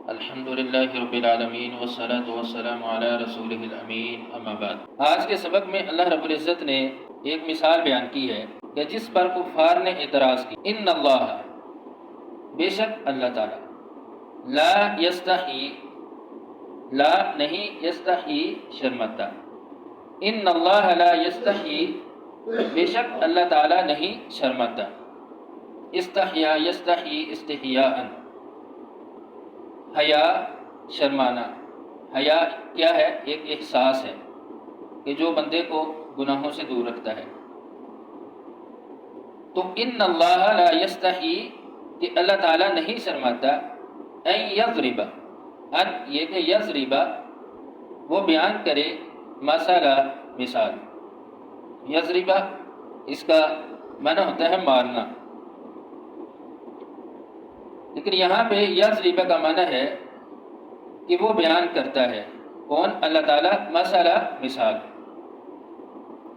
الحمدللہ رب العالمین والصلاة والسلام علی رسولہ الامین، اما بعد۔ آج کے سبق میں اللہ رب العزت نے ایک مثال بیان کی ہے کہ جس پر کفار نے اعتراض کی۔ ان اللہ، بے شک اللہ تعالی، لا یستحی، لا نہیں، یستحی شرمتا، ان اللہ لا یستحی، بے شک اللہ تعالی نہیں شرمتا۔ استحیا یستحی استحیاء، حیا شرمانا۔ حیا کیا ہے؟ ایک احساس ہے کہ جو بندے کو گناہوں سے دور رکھتا ہے۔ تو ان اللہ لا یستحی، کہ اللہ تعالیٰ نہیں شرماتا، ان یضرب، ان یہ کہ یضرب وہ بیان کرے، مثلا مثال۔ یضرب اس کا معنی ہوتا ہے مارنا، لیکن یہاں پہ یضرب کا معنی ہے کہ وہ بیان کرتا ہے۔ کون؟ اللہ تعالیٰ۔ مثلا مثال،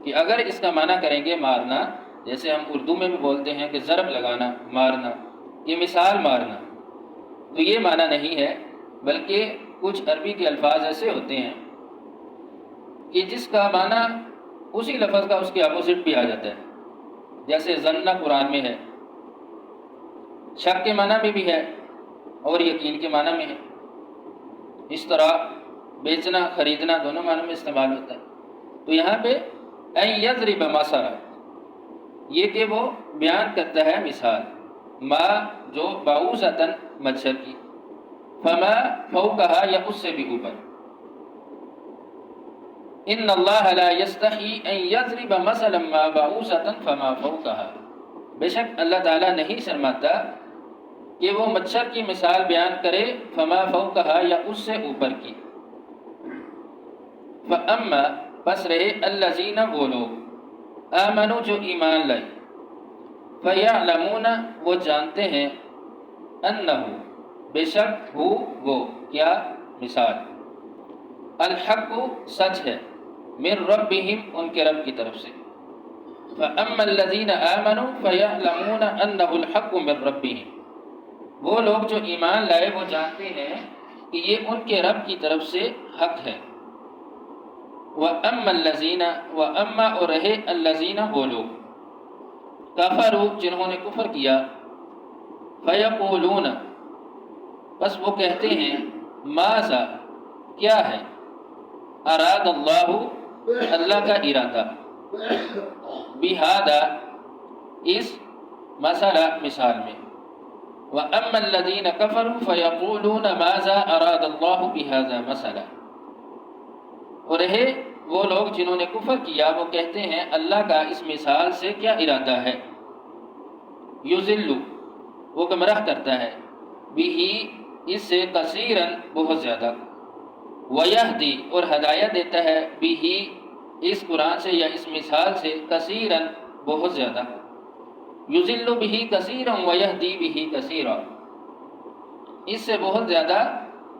کہ اگر اس کا معنی کریں گے مارنا، جیسے ہم اردو میں بھی بولتے ہیں کہ ضرب لگانا، مارنا، یہ مثال مارنا، تو یہ معنی نہیں ہے، بلکہ کچھ عربی کے الفاظ ایسے ہوتے ہیں کہ جس کا معنی اسی لفظ کا اس کے اپوزٹ بھی آ جاتا ہے، جیسے ظن قرآن میں ہے، شک کے معنی میں بھی ہے اور یقین کے معنی میں ہے۔ اس طرح بیچنا خریدنا دونوں معنی میں استعمال ہوتا ہے۔ تو یہاں پہ ان یضرب مثلا، یہ کہ وہ بیان کرتا ہے مثال، ما جو بعوضۃ مچھر کی، فما فوقہا یا اس سے بھی اوپر۔ ان اللہ لا یستحی ان یضرب مثلا ما بعوضۃ فما فوقہا، بے شک اللہ تعالیٰ نہیں شرماتا کہ وہ مچھر کی مثال بیان کرے، فما فوقہا یا اس سے اوپر کی۔ فاما پس رہے الذین وہ لوگ، آمنوا جو ایمان لائے، فیعلمون وہ جانتے ہیں، انہ بے شک ہو وہ کیا مثال، الحق سچ ہے، من ربہم ان کے رب کی طرف سے۔ فاما الذین آمنوا فیعلمون انہ الحق من ربہم، وہ لوگ جو ایمان لائے وہ جانتے ہیں کہ یہ ان کے رب کی طرف سے حق ہے۔ وَأَمَّا الَّذِينَ وَأَمَّا اور رہے الَّذِينَ وہ لوگ، کفروا جنہوں نے کفر کیا، فَيَقُولُونَ بس وہ کہتے ہیں، ماذا کیا ہے، اراد اللہ اللہ کا ارادہ، بہذا اس مثلا مثال میں۔ وَأَمَّا الَّذِينَ كَفَرُوا فَيَقُولُونَ مَاذَا أَرَادَ اللَّهُ بِهَذَا مَثَلًا، اور رہے وہ لوگ جنہوں نے کفر کیا وہ کہتے ہیں اللہ کا اس مثال سے کیا ارادہ ہے۔ یضل وہ گمراہ کرتا ہے، بہ اس سے کثیراً بہت زیادہ، ویہدی اور ہدایت دیتا ہے، بہ اس قرآن سے یا اس مثال سے، کثیراً بہت زیادہ، یضل بہ کثیرا ویہدی بہ کثیرا، اس سے بہت زیادہ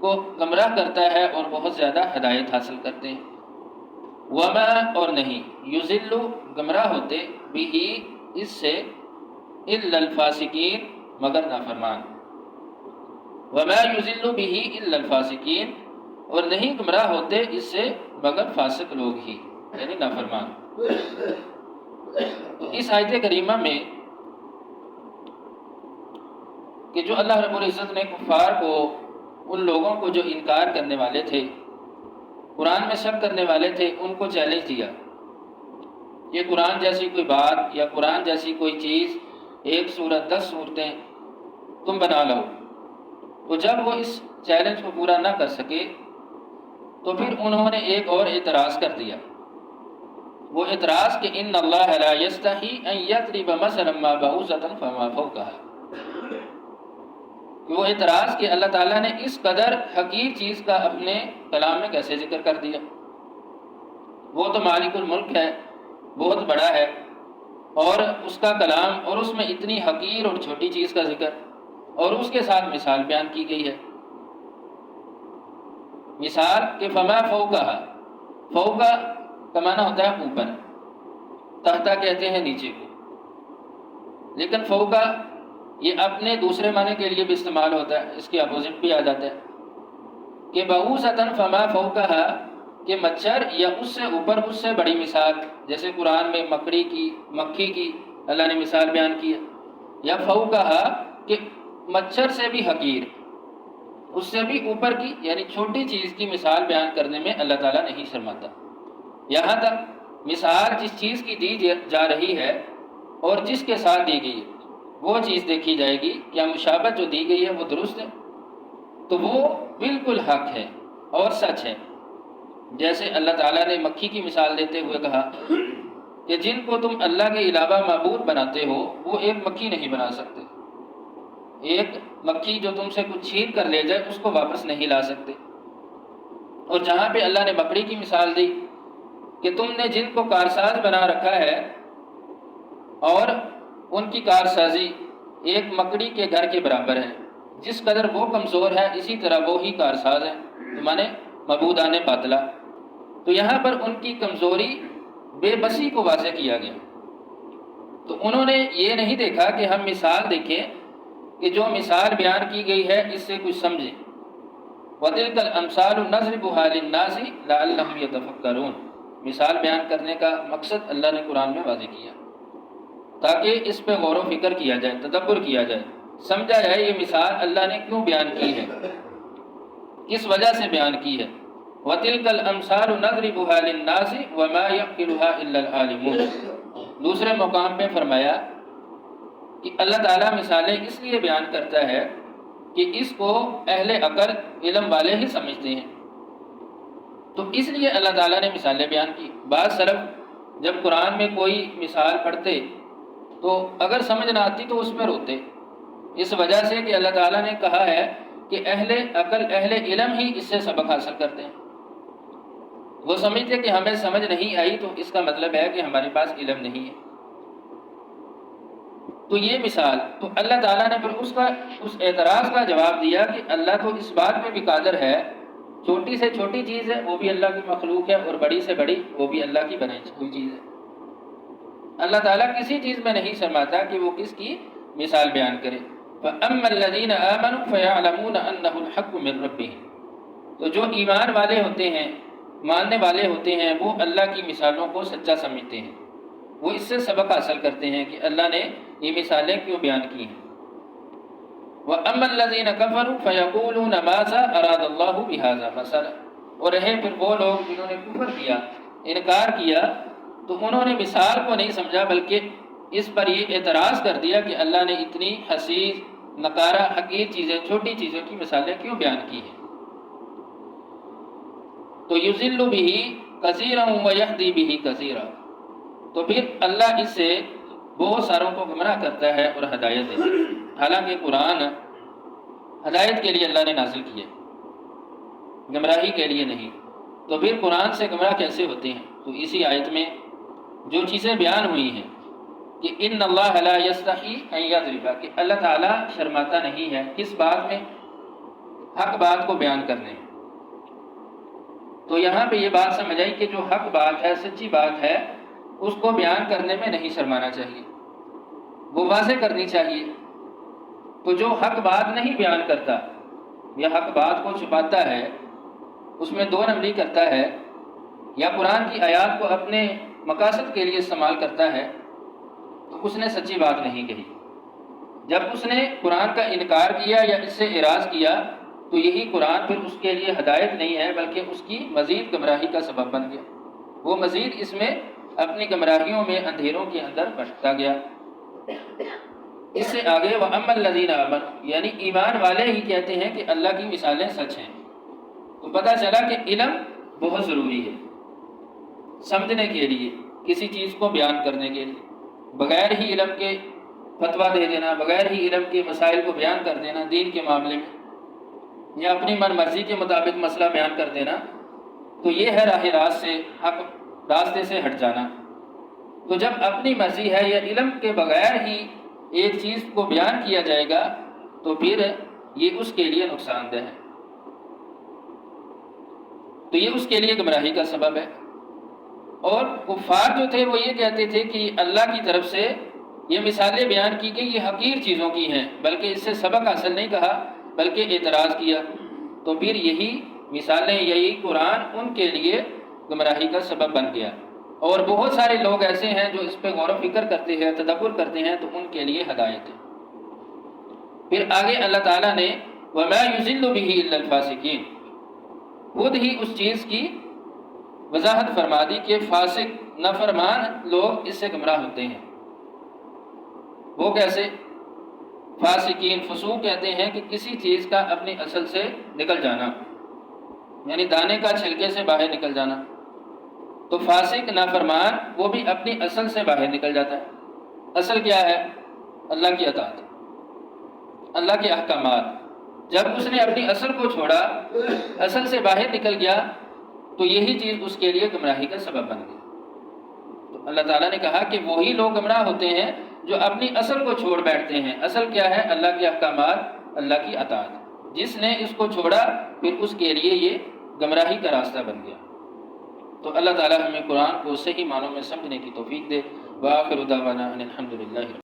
کو گمراہ کرتا ہے اور بہت زیادہ ہدایت حاصل کرتے ہیں۔ وما اور نہیں، یضل گمراہ ہوتے، بہ اس سے، الا الفاسقین مگر نافرمان۔ وما یضل بہ الا الفاسقین، اور نہیں گمراہ ہوتے اس سے مگر فاسق لوگ ہی، یعنی نافرمان۔ تو اس آیت کریمہ میں کہ جو اللہ رب العزت نے کفار کو، ان لوگوں کو جو انکار کرنے والے تھے، قرآن میں شک کرنے والے تھے، ان کو چیلنج دیا کہ قرآن جیسی کوئی بات یا قرآن جیسی کوئی چیز، ایک سورت 10 صورتیں تم بنا لو۔ تو جب وہ اس چیلنج کو پورا نہ کر سکے تو پھر انہوں نے ایک اور اعتراض کر دیا، وہ اعتراض کہ ان اللہ لا یستحی ان یضرب مثلا ما بعوضۃ فما فوقہا، کہ وہ اعتراض کہ اللہ تعالیٰ نے اس قدر حقیر چیز کا اپنے کلام میں کیسے ذکر کر دیا، وہ تو مالک الملک ہے، بہت بڑا ہے، اور اس کا کلام، اور اس میں اتنی حقیر اور چھوٹی چیز کا ذکر، اور اس کے ساتھ مثال بیان کی گئی ہے۔ مثال کہ فما فوقہا، فوقہ کا معنی ہوتا ہے اوپر، تحتا کہتے ہیں نیچے کو، لیکن فوقہ یہ اپنے دوسرے معنی کے لیے بھی استعمال ہوتا ہے، اس کے اپوزٹ بھی آ جاتا ہے۔ کہ بعوضۃ فما فوقہا، کہ مچھر یا اس سے اوپر اس سے بڑی مثال، جیسے قرآن میں مکھی کی اللہ نے مثال بیان کی ہے، یا فوقہا کہ مچھر سے بھی حقیر، اس سے بھی اوپر کی یعنی چھوٹی چیز کی مثال بیان کرنے میں اللہ تعالیٰ نہیں شرماتا۔ یہاں تک مثال جس چیز کی دی جا رہی ہے اور جس کے ساتھ دی گئی ہے وہ چیز دیکھی جائے گی، کیا مشابہت جو دی گئی ہے وہ درست ہے، تو وہ بالکل حق ہے اور سچ ہے۔ جیسے اللہ تعالیٰ نے مکھی کی مثال دیتے ہوئے کہا کہ جن کو تم اللہ کے علاوہ معبود بناتے ہو وہ ایک مکھی نہیں بنا سکتے، ایک مکھی جو تم سے کچھ چھین کر لے جائے اس کو واپس نہیں لا سکتے۔ اور جہاں پہ اللہ نے مکڑی کی مثال دی کہ تم نے جن کو کارساز بنا رکھا ہے اور ان کی کارسازی ایک مکڑی کے گھر کے برابر ہے، جس قدر وہ کمزور ہے اسی طرح وہ ہی کارساز ہے، تو مانے معبودان باطلہ۔ تو یہاں پر ان کی کمزوری بے بسی کو واضح کیا گیا، تو انہوں نے یہ نہیں دیکھا کہ ہم مثال دیکھیں کہ جو مثال بیان کی گئی ہے اس سے کچھ سمجھیں۔ وَتِلْكَ الْأَمْثَالُ نَضْرِبُهَا لِلنَّاسِ لَعَلَّهُمْ يَتَفَكَّرُونَ، مثال بیان کرنے کا مقصد اللہ نے قرآن میں واضح کیا تاکہ اس پہ غور و فکر کیا جائے، تدبر کیا جائے، سمجھا جائے یہ مثال اللہ نے کیوں بیان کی ہے، کس وجہ سے بیان کی ہے۔ وَتِلْكَ الْأَمْثَالُ نَضْرِبُهَا لِلنَّاسِ وَمَا يَعْقِلُهَا إِلَّا الْعَالِمُونَ۔ دوسرے مقام پہ فرمایا کہ اللہ تعالیٰ مثالیں اس لیے بیان کرتا ہے کہ اس کو اہل عقل علم والے ہی سمجھتے ہیں، تو اس لیے اللہ تعالیٰ نے مثالیں بیان کی۔ بعض سلف جب قرآن میں کوئی مثال پڑھتے تو اگر سمجھ نہ آتی تو اس میں روتے، اس وجہ سے کہ اللہ تعالیٰ نے کہا ہے کہ اہل عقل اہل علم ہی اس سے سبق حاصل کرتے ہیں۔ وہ سمجھتے کہ ہمیں سمجھ نہیں آئی تو اس کا مطلب ہے کہ ہمارے پاس علم نہیں ہے۔ تو یہ مثال، تو اللہ تعالیٰ نے پھر اس اعتراض کا جواب دیا کہ اللہ تو اس بات میں بھی قادر ہے، چھوٹی سے چھوٹی چیز ہے وہ بھی اللہ کی مخلوق ہے اور بڑی سے بڑی وہ بھی اللہ کی بنائی ہوئی چیز ہے۔ اللہ تعالیٰ کسی چیز میں نہیں شرماتا کہ وہ کس کی مثال بیان کرے۔ فَأَمَّا الَّذِينَ آمَنُوا فَيَعْلَمُونَ أَنَّهُ الْحَقُّ مِنْ رَبِّهِمْ، تو جو ایمان والے ہوتے ہیں، ماننے والے ہوتے ہیں، وہ اللہ کی مثالوں کو سچا سمجھتے ہیں، وہ اس سے سبق حاصل کرتے ہیں کہ اللہ نے یہ مثالیں کیوں بیان کی ہیں۔ وَأَمَّا الَّذِينَ كَفَرُوا فَيَقُولُونَ مَاذَا أَرَادَ اللَّهُ بِهَذَا مَثَلًا، اور رہے پھر وہ لوگ جنہوں نے کفر کیا، انکار کیا، تو انہوں نے مثال کو نہیں سمجھا بلکہ اس پر یہ اعتراض کر دیا کہ اللہ نے اتنی حسیس نکارہ حقیر چیزیں، چھوٹی چیزوں کی مثالیں کیوں بیان کی ہیں۔ تو یضل بہ کثیرا ویہدی بہ کثیرا، تو پھر اللہ اس سے بہت ساروں کو گمراہ کرتا ہے اور ہدایت دیتا ہے۔ حالانکہ قرآن ہدایت کے لیے اللہ نے نازل کیا، گمراہی کے لیے نہیں، تو پھر قرآن سے گمراہ کیسے ہوتے ہیں؟ تو اسی آیت میں جو چیزیں بیان ہوئی ہیں کہ ان اللہ لا یستحی ان یضرب، کہ اللہ تعالیٰ شرماتا نہیں ہے کس بات میں؟ حق بات کو بیان کرنے میں۔ تو یہاں پہ یہ بات سمجھ آئی کہ جو حق بات ہے، سچی بات ہے، اس کو بیان کرنے میں نہیں شرمانا چاہیے، وہ واضح کرنی چاہیے۔ تو جو حق بات نہیں بیان کرتا یا حق بات کو چھپاتا ہے، اس میں دو نمبری کرتا ہے، یا قرآن کی آیات کو اپنے مقاصد کے لیے استعمال کرتا ہے، تو اس نے سچی بات نہیں کہی۔ جب اس نے قرآن کا انکار کیا یا اس سے اعراض کیا تو یہی قرآن پھر اس کے لیے ہدایت نہیں ہے بلکہ اس کی مزید گمراہی کا سبب بن گیا، وہ مزید اس میں اپنی گمراہیوں میں اندھیروں کے اندر بھٹکتا گیا۔ اس سے آگے وَأَمَّا الَّذِينَ آمَنُوا، یعنی ایمان والے ہی کہتے ہیں کہ اللہ کی مثالیں سچ ہیں۔ تو پتہ چلا کہ علم بہت ضروری ہے سمجھنے کے لیے، کسی چیز کو بیان کرنے کے لیے۔ بغیر ہی علم کے فتویٰ دے دینا، بغیر ہی علم کے مسائل کو بیان کر دینا دین کے معاملے میں، یا اپنی من مرضی کے مطابق مسئلہ بیان کر دینا، تو یہ ہے راہ راست سے، حق راستے سے ہٹ جانا۔ تو جب اپنی مرضی ہے یا علم کے بغیر ہی ایک چیز کو بیان کیا جائے گا تو پھر یہ اس کے لیے نقصان دہ ہے، تو یہ اس کے لیے گمراہی کا سبب ہے۔ اور کفار جو تھے وہ یہ کہتے تھے کہ اللہ کی طرف سے یہ مثالیں بیان کی گئی، یہ حقیر چیزوں کی ہیں، بلکہ اس سے سبق حاصل نہیں کہا بلکہ اعتراض کیا۔ تو پھر یہی مثالیں یہی قرآن ان کے لیے گمراہی کا سبب بن گیا، اور بہت سارے لوگ ایسے ہیں جو اس پہ غور و فکر کرتے ہیں، تدبر کرتے ہیں، تو ان کے لیے ہدایت ہے۔ پھر آگے اللہ تعالیٰ نے وَمَا يُضِلُّ بِهِ إِلَّا الْفَاسِقِينَ خود ہی اس چیز کی وضاحت فرما دی کہ فاسق نافرمان لوگ اس سے گمراہ ہوتے ہیں۔ وہ کیسے؟ فاسقین، فسوق کہتے ہیں کہ کسی چیز کا اپنی اصل سے نکل جانا، یعنی دانے کا چھلکے سے باہر نکل جانا۔ تو فاسق نافرمان وہ بھی اپنی اصل سے باہر نکل جاتا ہے۔ اصل کیا ہے؟ اللہ کی اطاعت، اللہ کے احکامات۔ جب اس نے اپنی اصل کو چھوڑا، اصل سے باہر نکل گیا، تو یہی چیز اس کے لیے گمراہی کا سبب بن گئی۔ تو اللہ تعالیٰ نے کہا کہ وہی لوگ گمراہ ہوتے ہیں جو اپنی اصل کو چھوڑ بیٹھتے ہیں۔ اصل کیا ہے؟ اللہ کے احکامات، اللہ کی اطاعت۔ جس نے اس کو چھوڑا پھر اس کے لیے یہ گمراہی کا راستہ بن گیا۔ تو اللہ تعالیٰ ہمیں قرآن کو صحیح معنوں میں سمجھنے کی توفیق دے۔ وآخر دعوانا ان الحمد للہ۔